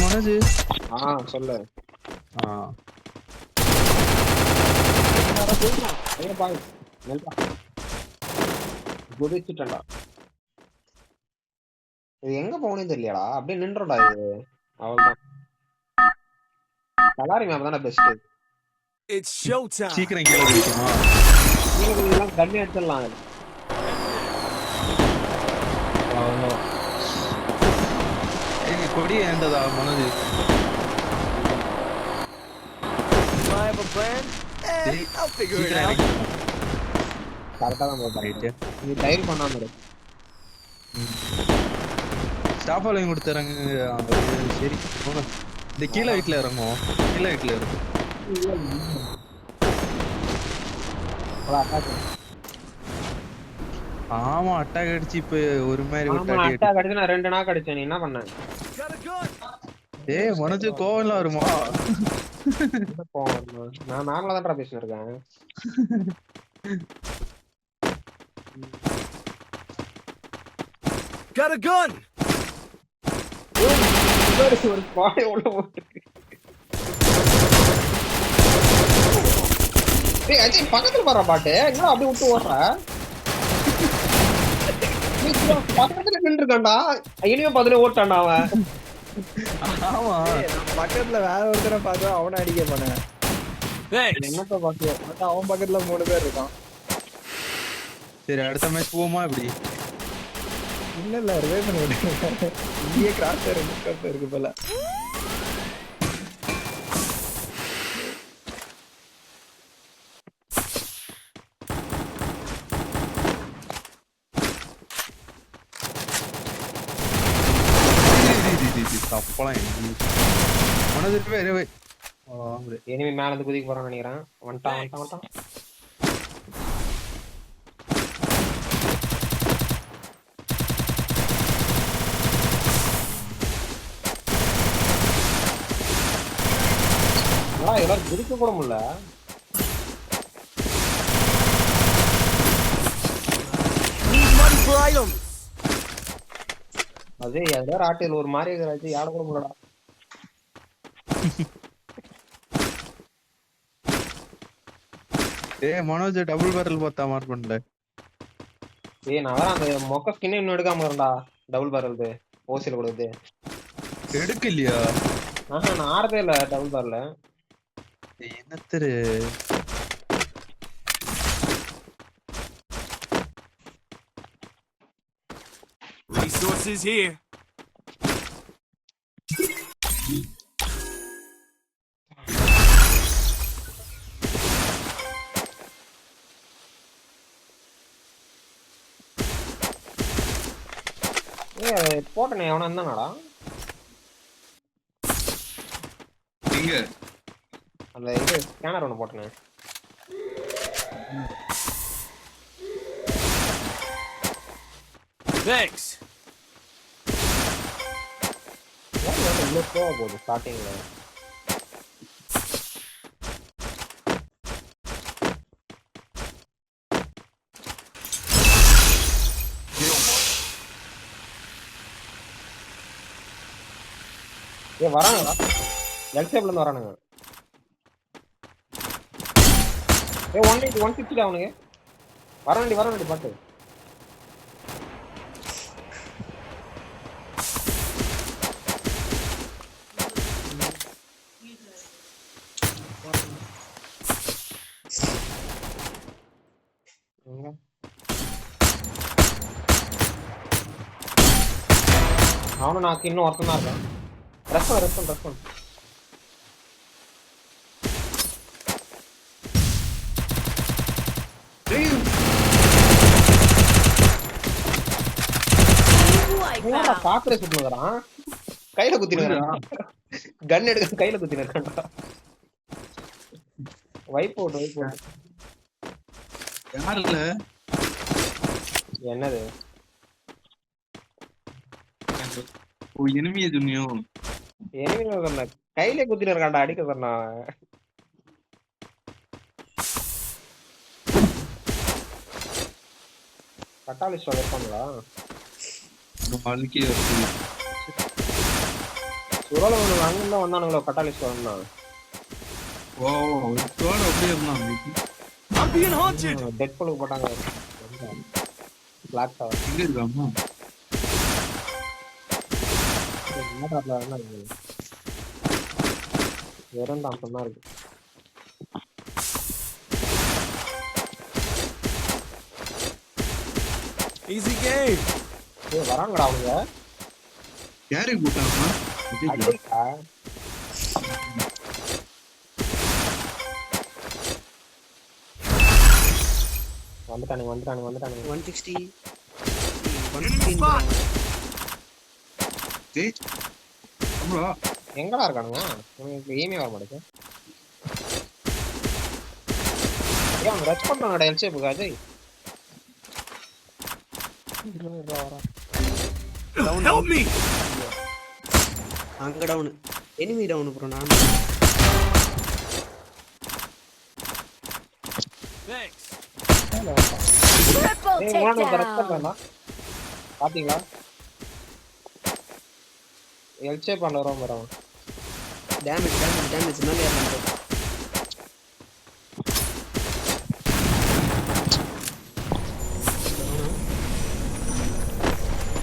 மனோஜ் சொல்லு. குதிச்சுட்டா. இது எங்க போகணும்னு தெரியலடா. அப்படியே நின்றோடா இது. அவ்வளவுதான். கலாரி மேப் தானே பெஸ்ட். It's showtime. சீக்கிரம் கீழே குதிக்குமா? இதெல்லாம் கண்ணி எடுத்துடலாம். கொடி ஏந்ததா Manoj? Do I have a plan? I'll figure it out. கரெக்டா தான் போட்டாங்க. நீ டைரி பண்ணாம இரு. ஸ்டாப் ஆலையும் கொடுத்துறாங்க. சரி போங்க. இந்த கீழே வீட்டுல இறங்கும். கீழே வீட்டுல இருக்கும். ஆமா அட்டாக் அடிச்சு இப்ப ஒரு மாதிரி அட்டாக் அடிச்சு நான் 2 நாக் அடிச்சேன். நீ என்ன பண்ண? ஏய் மனோஜ் கோவம்லாம் வருமா? நான் நார்மலா தான் பேசிட்டு இருக்கேன். Got a gun. ஒரு பாய் உள்ள போட்டு. டேய் அஜய் பக்கத்துல வர பாட்டு. என்ன அப்படியே விட்டு ஓடுற? பக்கத்துல நின்றுக்கான்டா. இனிமே பதிலே ஓட்டான்டா அவன். ஆமா பக்கத்துல வேற ஒருத்தரை பார்த்தா அவனை அடிக்க போனேன். என்னத்த பாத்தியோ அவன் பக்கத்துல 3 பேர் இருக்கான். சரி அடுத்த மேட்ச் போவோமா இப்படி? இல்ல ரிவே பண்ணி விட்டு இங்கே கிராஸ் இருக்கு போல. இனிமே மேல இருந்து குதிக்க போறான்னு நினைக்கிறேன். வந்துட்டான். எல்லாரும் குதிக்க கூட முடியல. அதே யாரும் ஆட்டில் ஒரு மாதிரி இருக்கிறாச்சு. யாரும் கூட முடியலடா. ஏய் மனோஜ் டபுள் பேரல் பார்த்தா மார்க் பண்ணல. ஏய் நான் வர அந்த மொக்க ஸ்கின் இன்னும் எடுக்காம இருக்கேன்டா. டபுள் பேரல்து ஓசில கொடுக்குது. எடுக்கலையா? நான் ஆறதே இல்ல டபுள் பேரல்ல. என்னத்தரு Resources here. போட்டனே அவன இருந்தானடா. எங்க அந்த இது ஸ்கேனர் ஒன்னு போட்டனே. Thanks. இன்னும் ஸ்லோவா போகுது ஸ்டார்டிங்ல. வரானுங்களா? எல்சேப்ல இருந்து வரானுங்க. 180 160 அவனுங்க. வரானடி பாட்டு. அவனும் நான் இன்னும் ஒருத்தன் தான் இருக்கேன். ரெஸ்பான் காக்கரை சுட்டுறான். கையில குத்தினுறான். கன் எடுக்க கையில குத்தினுறான்டா. Vibe out. யாருல என்னது? ஓ எனிமி எதுனியோ. எனிமி சொன்ன கையில குத்தினுறான்டா. அடிக்க சொன்னா கட்டாலிஸ்ட் வைப்பாங்களா? வாழ்க்கையே வருது. ஒருவேளை அங்கிருந்தா வந்தானுங்களோ கட்டாலிஸ்ட் வந்தான். ஓ தோட அப்படியே இருந்தான். I'm being haunted. டெட் போலுக்கு போட்டாங்க. Black tower. எங்க இருக்காமா? வெறும் தான் சொன்னா இருக்கு. Easy game. வராங்கடா அவனுங்க. யாரு கூட்டாமா? அடிக்கா. வந்துட்டானுங்க. 160 Enemy spot. டேய் நம்மளா எங்கடா இருக்கானுங்க? உங்களுக்கு ஏமே வர மாட்டேங்குது. ஏன் அவங்க ரச் பண்றாங்கடா எல்சேப்புக்கு அஜய். Help me. அங்க டவுன் எனிமி டவுன் ப்ரோ நான் Thanks. Triple ஏய் ஓன ரச் takedown. பண்றானா? பாத்தீங்களா? எல்சேப் பண்ண வரான். டேமேஜ் மேல ஏறலாம் ப்ரோ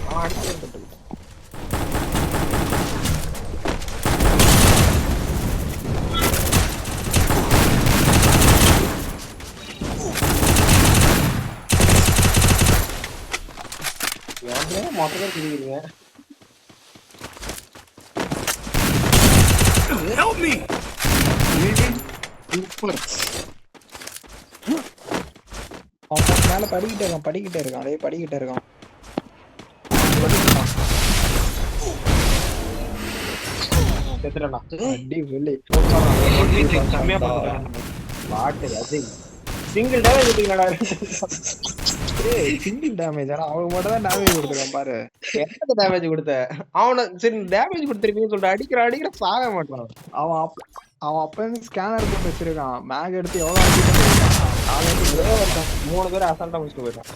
அவன் அடிச்சு மொத்தம் கிழிக்கிறீங்க. Help me. சூப்பர். மேல படிக்கிட்டே இருக்கான் அதே படிக்கிட்டே இருக்கான். செத்துறடா. அடி வெள்ளி கம்மியா பண்ணுறான். பாட்டு அஜய். சிங்கிள் டேமேஜ் விட்டீங்கடா. சிங்கிள் டேமேஜ் ஆனா அவனுக்கு மட்டும் தான் டேமேஜ் கொடுத்துருக்கான் பாரு. எந்த டேமேஜ் கொடுத்த? அவன சரி டேமேஜ் கொடுத்துருக்கீங்கன்னு சொல்லிட்டு அடிக்கிற சாக மாட்டான். அவன் அப்ப இருந்து ஸ்கேனர் போட்டு வச்சிருக்கான். மேக் எடுத்து எவ்வளவு அடிக்கிட்டு இருக்கான். 3 பேர் அசால்ட்டா முடிச்சுட்டு போயிட்டான்.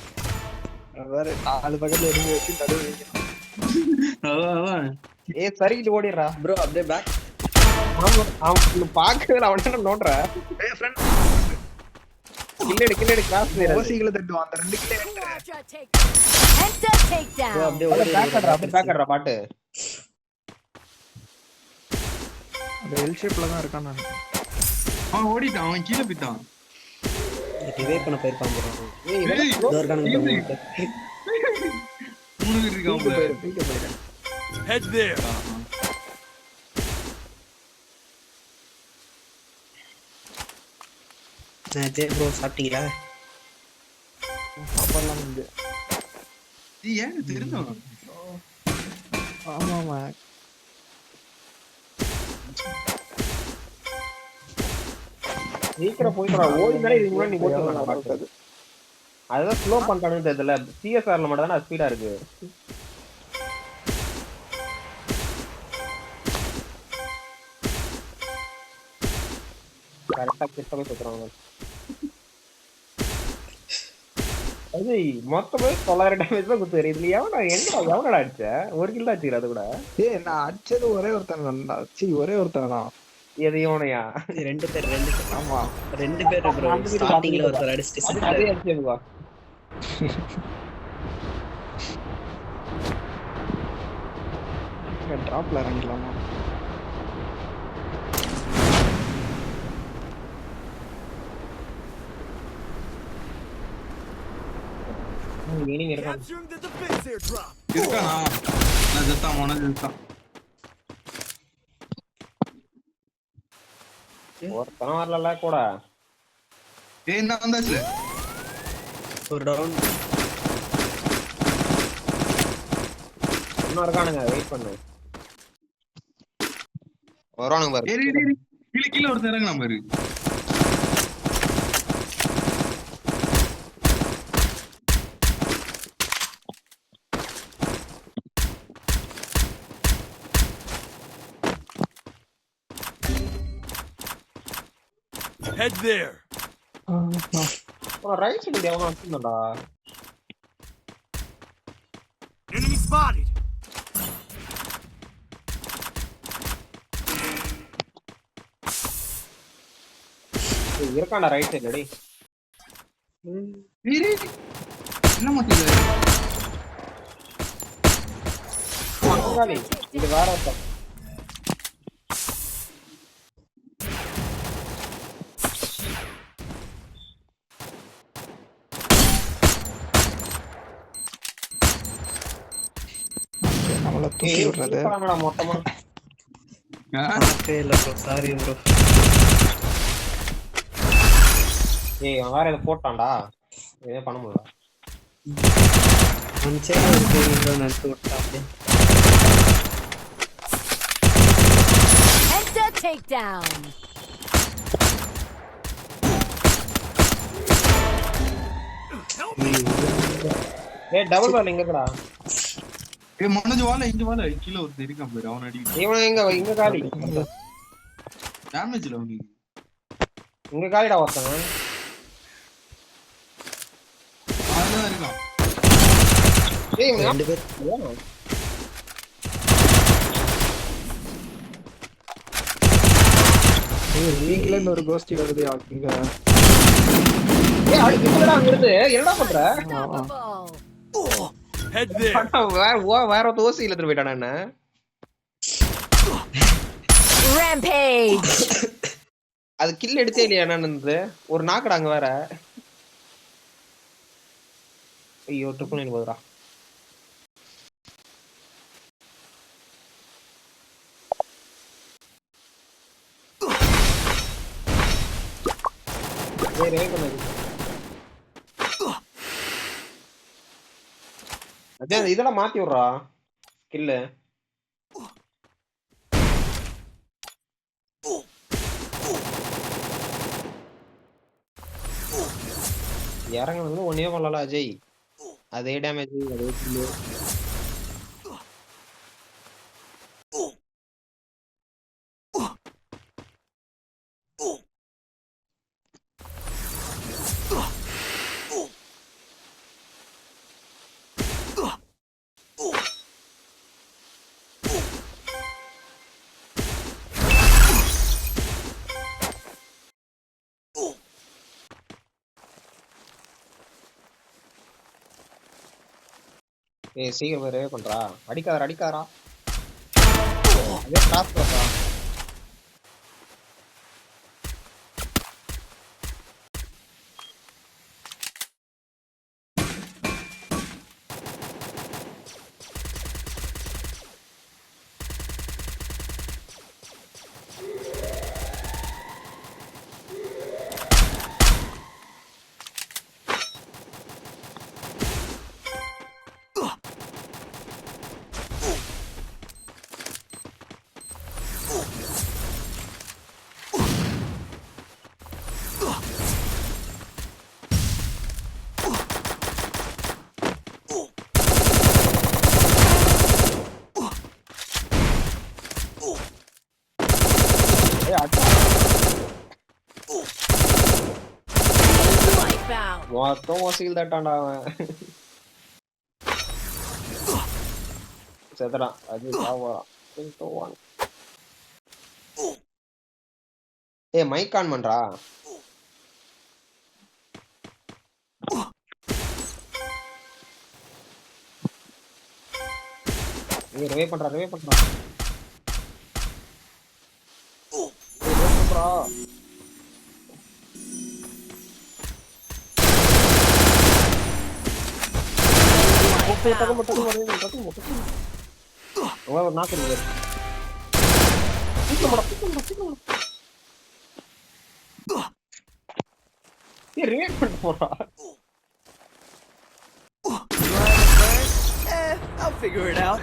வேற 4 பக்கத்துல எடுத்து வச்சு நடுவு வைக்கணும். அதான் ஏய் சரிக்கிட்டு ஓடிடுறா. ப்ரோ அப்படியே பேக் அவன் பாக்கவே அவன் என்ன நோட்ற. கில்லடி கிராஸ் பண்ணிடுறான். ஓசிகளை தட்டுவான் அந்த 2 kilo Quadra takedown. Penta bro takedown. அப்படியே அப்படியே பேக்கறா பாட்டு. அந்த எல் ஷேப்ல தான் இருக்கான் நான். அவன் ஓடிட்டான். அவன் கீழே போயிட்டான். ரிவைவ் பண்ண போயிருப்பான் ப்ரோ ஏய் ஏய், இதோர்கானுங்க மூணு பேர் இருக்கான் போல. போயிட்டேன். Head there. ஜே ப்ரோ சாப்பிட்டீங்களா? சாப்பாடுலாம் வந்து நீ ஏன் தெரிஞ்சவன்? ஆமா ஆமா சீக்கிரம் போயிடுறா. ஓடினாலே இதுக்கு முன்னாடி நீ ஓட்டுறா பாட்டு. அதெல்லாம் ஸ்லோ பண்ணிட்டானுன்னு தெரியல. சிஎஸ்ஆர்ல மட்டும் தானே ஸ்பீடா இருக்கு. கரெக்டா கிட்ட போய் சுத்துறாங்க. அது மொத்தமே 900 டேமேஜ் தான் குத்துறாரு. இதுல எவனடா அடிச்ச? ஒரு கில் தான் அடிச்சிரு. அது கூட நான் அடிச்சது ஒரே ஒருத்தன் தான். ஒரே ஒருத்தன் தான். எது இவனையா? 2 பேர் ஆமா 2 பேர் ப்ரோ ஸ்டார்டிங்ல ஒருத்தர் அடிச்சிட்டு அதே அடிச்சதுவா. டிராப்ல இறங்கிடலாமா? மீனிங் இருக்கான். Capturing the defense airdrop. இருக்கானா? நான் செத்தான். மொனது செத்தான். ஒருத்தனம் வரல கூட. ஏய் என்ன வந்தாச்சுல? ஒரு டவுன் இன்னும் இருக்கானுங்க. வெயிட் பண்ணு. வரானுங்க பாரு. ஏய் கீழே கீழே ஒருத்தர் இறங்குனா பாரு. Head there. ரைட் சைடு எவனோ வச்சிருந்தான்டா. Enemy spotted. இருக்காண்டா ரைட் சைடுல டேய். என்ன மாட்டீங்க மங்காளி இது வேற ஒருத்தன். நம்மள தூக்கி ஏய் விடுறது இருக்காங்கடா மொத்தமா. பார்க்கவே இல்லை ப்ரோ, சாரி ப்ரோ. ஏய் அவன் வேற இதை போட்டான்டா. இதே பண்ண முடியல. மனுஷன் நினைச்சு விட்டா அப்படியே. Enter takedown. ஏய் டபுள் பால் எங்கடா? ஏய் மனோஜ் வால இங்க வால கீழ ஒருத்தன் இருக்கான் பாரு அவன் அடி இவன் இங்க காலி. டேமேஜ்ல அவனுக்கு இங்க காலிடா ஒருத்தன். அவன் இருக்கான் ஏய் இவன் ரெண்டு பேர் லீக்ல இருந்து ஒரு கோஸ்டி வருது இங்க. ஏய் அடி கிட்டடா அங்க இருந்து என்னடா பண்ற? Unstoppable. Head there. வேற ஒரு ஓசி இல்ல போயிட்டானா என்ன? Rampage. அது கில் எடுத்தே இல்லையா என்னன்னு ஒரு நாக்கடா அங்க வேற. ஐயோ ட்ரிபிள் 9 போதுடா. ஏய் ரே பண்ணு. அதான் இதெல்லாம் மாத்தி விடுறா கில்லு. இறங்குனது ஒன்னே பண்ணல அஜய். அதே டேமேஜ் அதே கில்லு. ஏய் சீக்கிரம் வேற பண்றா. அடிக்காதடா. அதே கிராஸ் பண்றா. Wipeout. மொத்தம் ஓசியில் தட்டான்டா அவன். செத்துறான். அது சாவறான். ஏய் மைக் ஆன் பண்றா. ஏய் ரிவைவ் பண்றா. ரிவைவ் பண்றா. I'll figure it out.